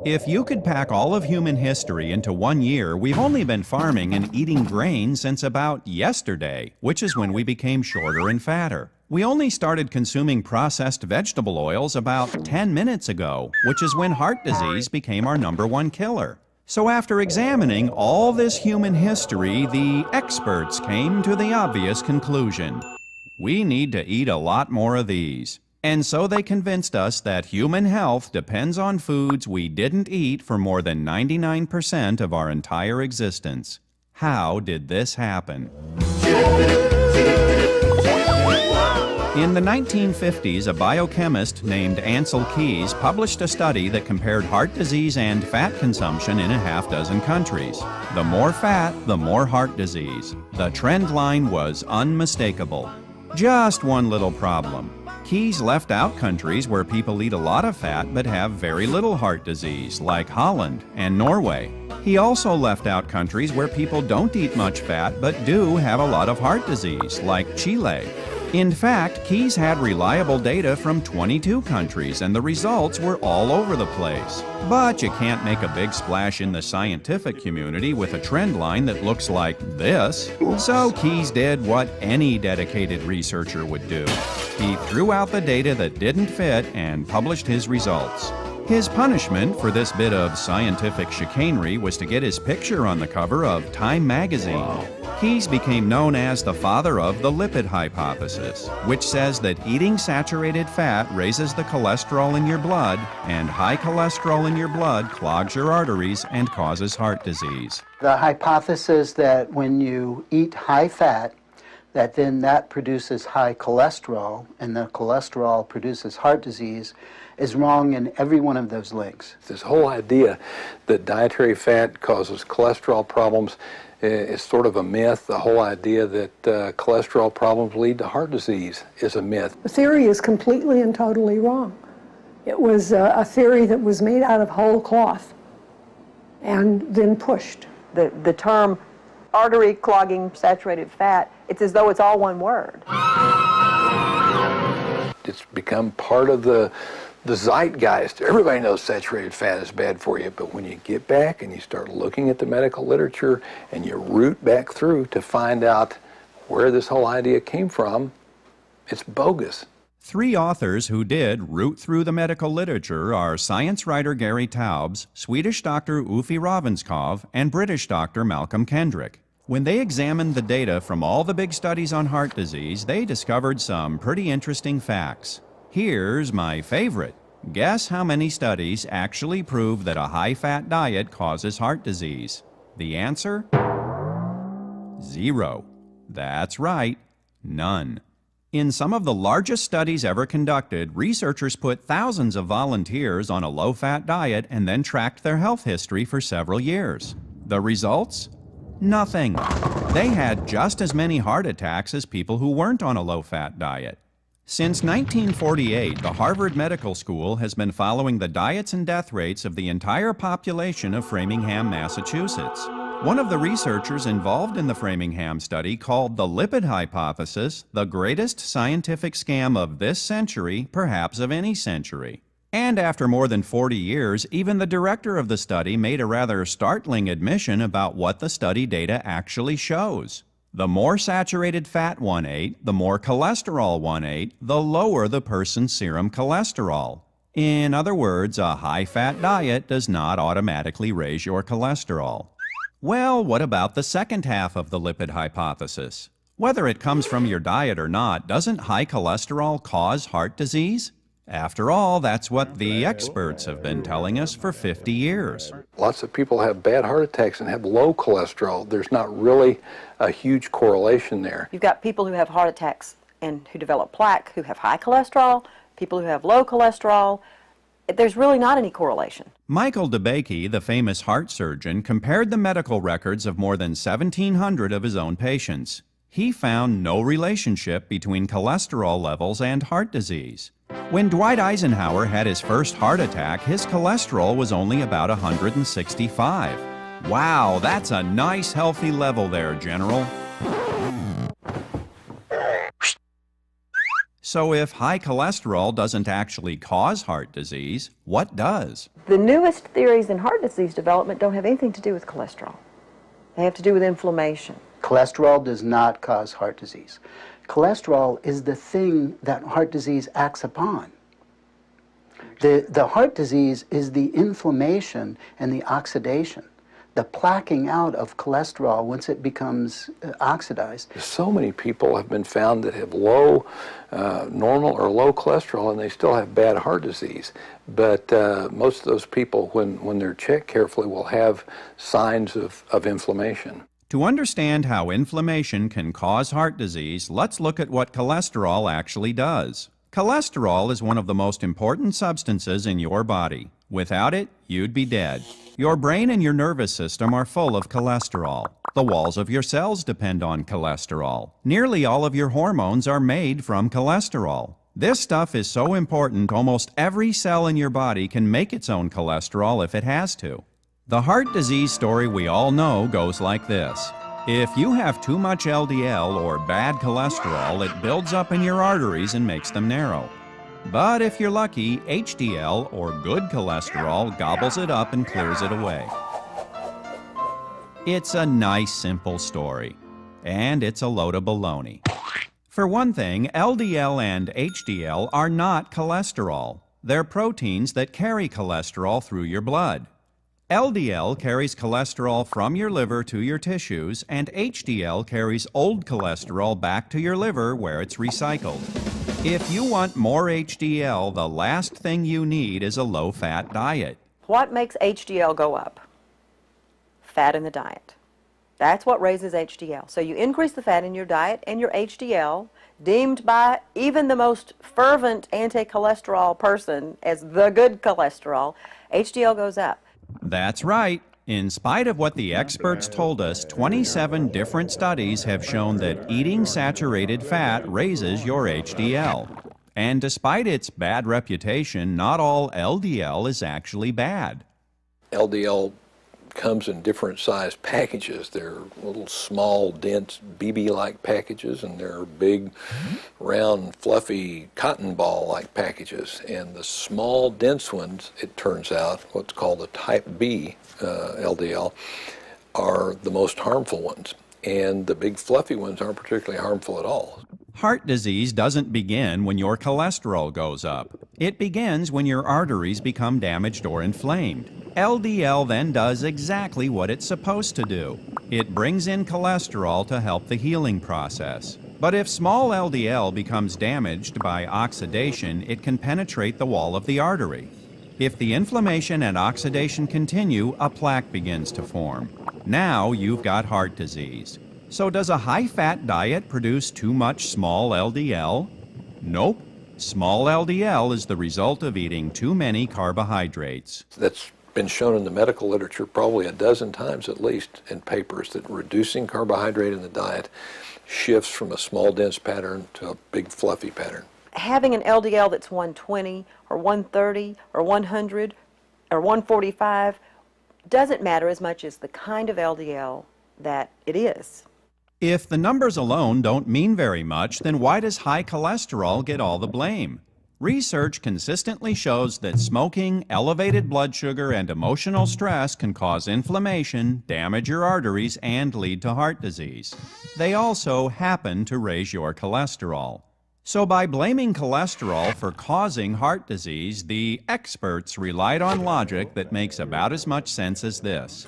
If you could pack all of human history into 1 year, we've only been farming and eating grain since about yesterday, which is when we became shorter and fatter. We only started consuming processed vegetable oils about 10 minutes ago, which is when heart disease became our #1 killer. So after examining all this human history, the experts came to the obvious conclusion. We need to eat a lot more of these. And so they convinced us that human health depends on foods we didn't eat for more than 99% of our entire existence. How did this happen? In the 1950s, a biochemist named Ancel Keys published a study that compared heart disease and fat consumption in a half-dozen countries. The more fat, the more heart disease. The trend line was unmistakable. Just one little problem. Keys left out countries where people eat a lot of fat but have very little heart disease, like Holland and Norway. He also left out countries where people don't eat much fat but do have a lot of heart disease, like Chile. In fact, Keys had reliable data from 22 countries, and the results were all over the place. But you can't make a big splash in the scientific community with a trend line that looks like this. So Keys did what any dedicated researcher would do. He threw out the data that didn't fit and published his results. His punishment for this bit of scientific chicanery was to get his picture on the cover of Time magazine. Keys became known as the father of the lipid hypothesis, which says that eating saturated fat raises the cholesterol in your blood, and high cholesterol in your blood clogs your arteries and causes heart disease. The hypothesis that when you eat high fat, that produces high cholesterol, and the cholesterol produces heart disease, is wrong in every one of those links. This whole idea that dietary fat causes cholesterol problems is sort of a myth. The whole idea that cholesterol problems lead to heart disease is a myth. The theory is completely and totally wrong. It was a theory that was made out of whole cloth and then pushed. The term artery clogging saturated fat, it's as though it's all one word. It's become part of the zeitgeist. Everybody knows saturated fat is bad for you, but when you get back and you start looking at the medical literature and you root back through to find out where this whole idea came from, it's bogus. 3 authors who did root through the medical literature are science writer Gary Taubes, Swedish doctor Uffe Ravenskov, and British doctor Malcolm Kendrick. When they examined the data from all the big studies on heart disease, they discovered some pretty interesting facts. Here's my favorite. Guess how many studies actually prove that a high-fat diet causes heart disease? The answer? 0. That's right, none. In some of the largest studies ever conducted, researchers put thousands of volunteers on a low-fat diet and then tracked their health history for several years. The results? Nothing. They had just as many heart attacks as people who weren't on a low-fat diet. Since 1948, the Harvard Medical School has been following the diets and death rates of the entire population of Framingham, Massachusetts. One of the researchers involved in the Framingham study called the lipid hypothesis the greatest scientific scam of this century, perhaps of any century. And after more than 40 years, even the director of the study made a rather startling admission about what the study data actually shows. The more saturated fat one ate, the more cholesterol one ate, the lower the person's serum cholesterol. In other words, a high-fat diet does not automatically raise your cholesterol. Well, what about the second half of the lipid hypothesis? Whether it comes from your diet or not, doesn't high cholesterol cause heart disease? After all, that's what the experts have been telling us for 50 years. Lots of people have bad heart attacks and have low cholesterol. There's not really a huge correlation there. You've got people who have heart attacks and who develop plaque who have high cholesterol, people who have low cholesterol. There's really not any correlation. Michael DeBakey, the famous heart surgeon, compared the medical records of more than 1,700 of his own patients. He found no relationship between cholesterol levels and heart disease. When Dwight Eisenhower had his first heart attack, his cholesterol was only about 165. Wow, that's a nice healthy level there, General. So if high cholesterol doesn't actually cause heart disease, what does? The newest theories in heart disease development don't have anything to do with cholesterol. They have to do with inflammation. Cholesterol does not cause heart disease. Cholesterol is the thing that heart disease acts upon. The heart disease is the inflammation and the oxidation, the plaquing out of cholesterol once it becomes oxidized. So many people have been found that have low, normal or low cholesterol, and they still have bad heart disease. But most of those people, when they're checked carefully, will have signs of inflammation. To understand how inflammation can cause heart disease, let's look at what cholesterol actually does. Cholesterol is one of the most important substances in your body. Without it, you'd be dead. Your brain and your nervous system are full of cholesterol. The walls of your cells depend on cholesterol. Nearly all of your hormones are made from cholesterol. This stuff is so important, almost every cell in your body can make its own cholesterol if it has to. The heart disease story we all know goes like this. If you have too much LDL or bad cholesterol, it builds up in your arteries and makes them narrow. But if you're lucky, HDL, or good cholesterol, gobbles it up and clears it away. It's a nice, simple story. And it's a load of baloney. For one thing, LDL and HDL are not cholesterol. They're proteins that carry cholesterol through your blood. LDL carries cholesterol from your liver to your tissues, and HDL carries old cholesterol back to your liver where it's recycled. If you want more HDL, the last thing you need is a low-fat diet. What makes HDL go up? Fat in the diet. That's what raises HDL. So you increase the fat in your diet, and your HDL, deemed by even the most fervent anti-cholesterol person as the good cholesterol, HDL goes up. That's right. In spite of what the experts told us, 27 different studies have shown that eating saturated fat raises your HDL. And despite its bad reputation, not all LDL is actually bad. LDL comes in different size packages. They're little small, dense, BB-like packages, and they're big, round, fluffy, cotton ball-like packages. And the small, dense ones, it turns out, what's called the type B LDL, are the most harmful ones. And the big, fluffy ones aren't particularly harmful at all. Heart disease doesn't begin when your cholesterol goes up. It begins when your arteries become damaged or inflamed. LDL then does exactly what it's supposed to do. It brings in cholesterol to help the healing process. But if small LDL becomes damaged by oxidation, it can penetrate the wall of the artery. If the inflammation and oxidation continue, a plaque begins to form. Now you've got heart disease. So does a high-fat diet produce too much small LDL? Nope. Small LDL is the result of eating too many carbohydrates. That's been shown in the medical literature probably a dozen times at least in papers that reducing carbohydrate in the diet shifts from a small dense pattern to a big fluffy pattern. Having an LDL that's 120 or 130 or 100 or 145 doesn't matter as much as the kind of LDL that it is. If the numbers alone don't mean very much, then why does high cholesterol get all the blame? Research consistently shows that smoking, elevated blood sugar, and emotional stress can cause inflammation, damage your arteries, and lead to heart disease. They also happen to raise your cholesterol. So by blaming cholesterol for causing heart disease, the experts relied on logic that makes about as much sense as this.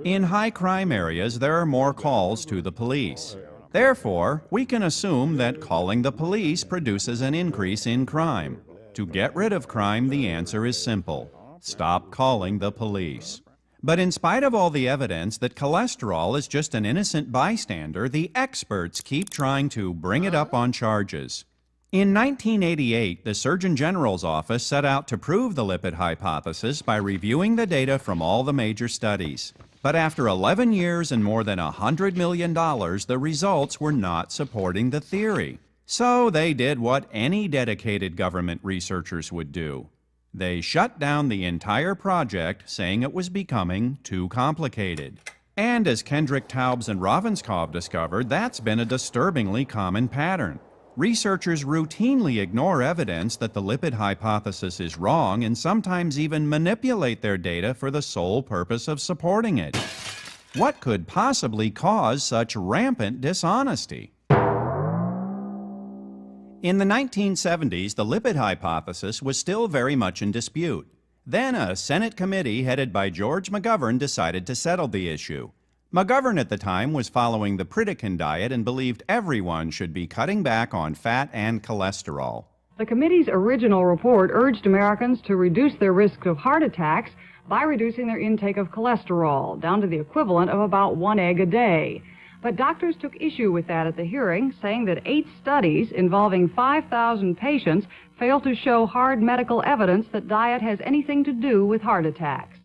In high crime areas, there are more calls to the police. Therefore, we can assume that calling the police produces an increase in crime. To get rid of crime, the answer is simple. Stop calling the police. But in spite of all the evidence that cholesterol is just an innocent bystander, the experts keep trying to bring it up on charges. In 1988, the Surgeon General's office set out to prove the lipid hypothesis by reviewing the data from all the major studies. But after 11 years and more than $100 million, the results were not supporting the theory. So they did what any dedicated government researchers would do. They shut down the entire project, saying it was becoming too complicated. And as Kendrick, Taubes, and Ravenscoff discovered, that's been a disturbingly common pattern. Researchers routinely ignore evidence that the lipid hypothesis is wrong and sometimes even manipulate their data for the sole purpose of supporting it. What could possibly cause such rampant dishonesty? In the 1970s, the lipid hypothesis was still very much in dispute. Then a Senate committee headed by George McGovern decided to settle the issue. McGovern at the time was following the Pritikin diet and believed everyone should be cutting back on fat and cholesterol. The committee's original report urged Americans to reduce their risk of heart attacks by reducing their intake of cholesterol down to the equivalent of about 1 egg a day. But doctors took issue with that at the hearing, saying that 8 studies involving 5,000 patients failed to show hard medical evidence that diet has anything to do with heart attacks.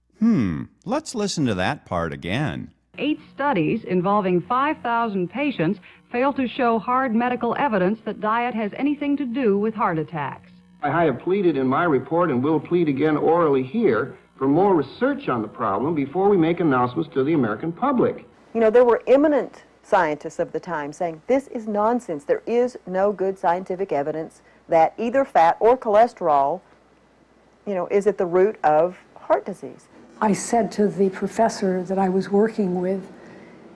Let's listen to that part again. 8 studies involving 5,000 patients fail to show hard medical evidence that diet has anything to do with heart attacks. I have pleaded in my report and will plead again orally here for more research on the problem before we make announcements to the American public. You know, there were eminent scientists of the time saying this is nonsense. There is no good scientific evidence that either fat or cholesterol, is at the root of heart disease. I said to the professor that I was working with,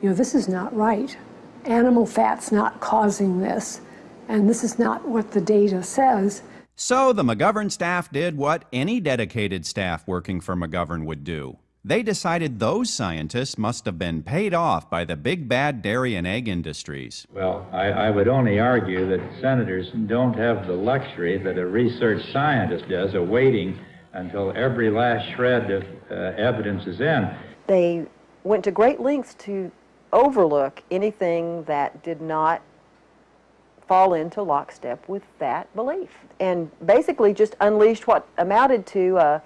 this is not right. Animal fat's not causing this, and this is not what the data says. So the McGovern staff did what any dedicated staff working for McGovern would do. They decided those scientists must have been paid off by the big bad dairy and egg industries. Well, I would only argue that senators don't have the luxury that a research scientist does of waiting until every last shred of evidence is in. They went to great lengths to overlook anything that did not fall into lockstep with that belief, and basically just unleashed what amounted to a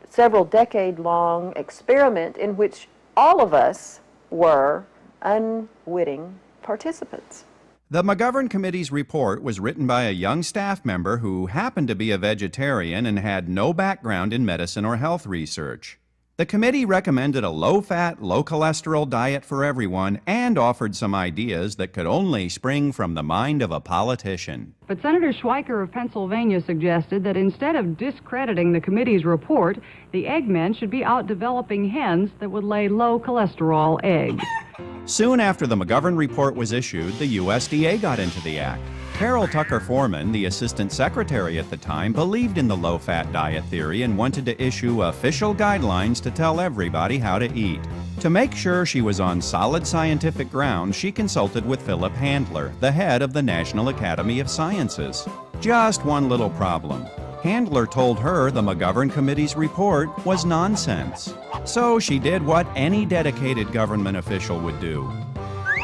several decade-long experiment in which all of us were unwitting participants. The McGovern Committee's report was written by a young staff member who happened to be a vegetarian and had no background in medicine or health research. The committee recommended a low-fat, low-cholesterol diet for everyone and offered some ideas that could only spring from the mind of a politician. But Senator Schweiker of Pennsylvania suggested that instead of discrediting the committee's report, the eggmen should be out developing hens that would lay low-cholesterol eggs. Soon after the McGovern report was issued, the USDA got into the act. Carol Tucker Foreman, the assistant secretary at the time, believed in the low-fat diet theory and wanted to issue official guidelines to tell everybody how to eat. To make sure she was on solid scientific ground, she consulted with Philip Handler, the head of the National Academy of Sciences. Just one little problem. Handler told her the McGovern Committee's report was nonsense. So she did what any dedicated government official would do.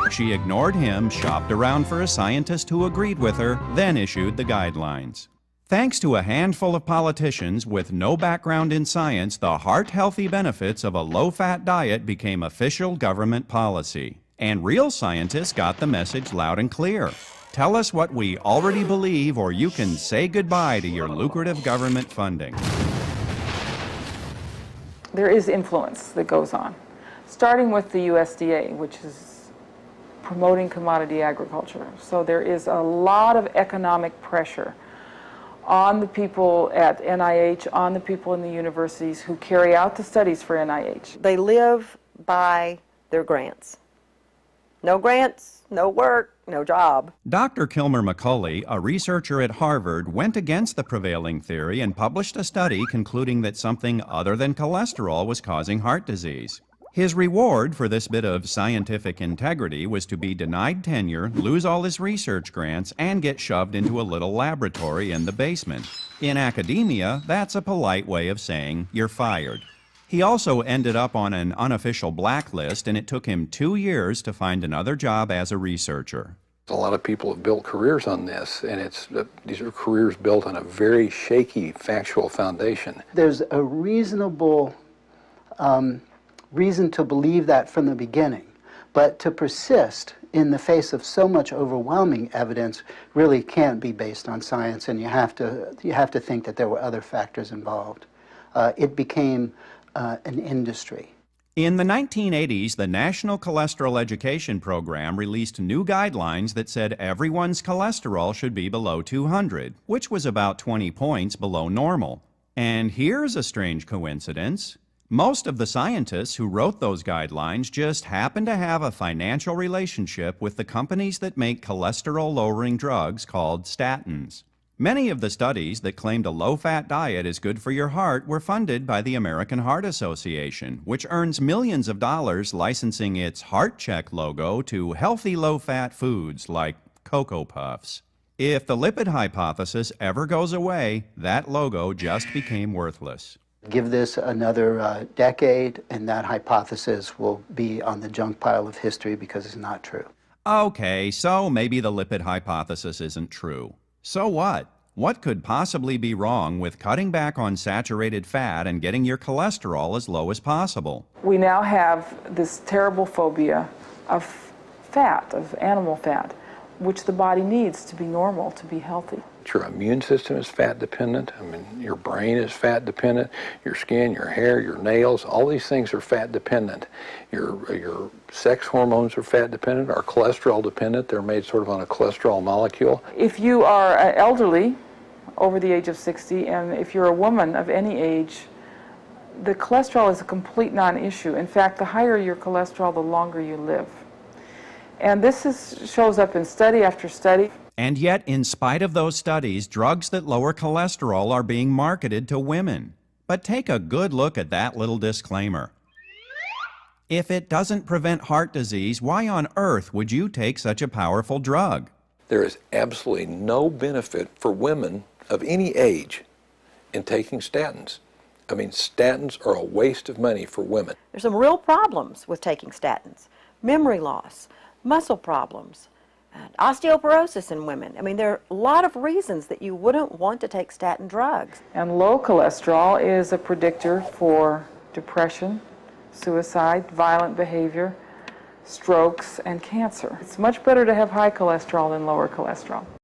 She ignored him, shopped around for a scientist who agreed with her, then issued the guidelines. Thanks to a handful of politicians with no background in science, the heart-healthy benefits of a low-fat diet became official government policy. And real scientists got the message loud and clear. Tell us what we already believe, or you can say goodbye to your lucrative government funding. There is influence that goes on, starting with the USDA, which is promoting commodity agriculture. So there is a lot of economic pressure on the people at NIH, on the people in the universities who carry out the studies for NIH. They live by their grants. No grants, no work, no job. Dr. Kilmer McCulley, a researcher at Harvard, went against the prevailing theory and published a study concluding that something other than cholesterol was causing heart disease. His reward for this bit of scientific integrity was to be denied tenure, lose all his research grants, and get shoved into a little laboratory in the basement. In academia, that's a polite way of saying you're fired. He also ended up on an unofficial blacklist, and it took him 2 years to find another job as a researcher. A lot of people have built careers on this, and these are careers built on a very shaky factual foundation. There's a reasonable reason to believe that from the beginning, but to persist in the face of so much overwhelming evidence really can't be based on science, and you have to think that there were other factors involved. It became an industry. In the 1980s, the National Cholesterol Education Program released new guidelines that said everyone's cholesterol should be below 200, which was about 20 points below normal. And here's a strange coincidence. Most of the scientists who wrote those guidelines just happen to have a financial relationship with the companies that make cholesterol-lowering drugs called statins. Many of the studies that claimed a low-fat diet is good for your heart were funded by the American Heart Association, which earns millions of dollars licensing its Heart Check logo to healthy low-fat foods like Cocoa Puffs. If the lipid hypothesis ever goes away, that logo just became worthless. Give this another decade, and that hypothesis will be on the junk pile of history because it's not true. Okay, so maybe the lipid hypothesis isn't true. So what? What could possibly be wrong with cutting back on saturated fat and getting your cholesterol as low as possible? We now have this terrible phobia of fat, of animal fat, which the body needs to be normal, to be healthy. Your immune system is fat dependent. I mean, your brain is fat dependent. Your skin, your hair, your nails, all these things are fat dependent. Your sex hormones are fat dependent, are cholesterol dependent. They're made sort of on a cholesterol molecule. If you are elderly, over the age of 60, and if you're a woman of any age, the cholesterol is a complete non-issue. In fact, the higher your cholesterol, the longer you live. And this shows up in study after study. And yet, in spite of those studies, drugs that lower cholesterol are being marketed to women. But take a good look at that little disclaimer. If it doesn't prevent heart disease, why on earth would you take such a powerful drug? There is absolutely no benefit for women of any age in taking statins. I mean, statins are a waste of money for women. There's some real problems with taking statins. Memory loss, muscle problems, and osteoporosis in women. I mean, there are a lot of reasons that you wouldn't want to take statin drugs. And low cholesterol is a predictor for depression, suicide, violent behavior, strokes, and cancer. It's much better to have high cholesterol than lower cholesterol.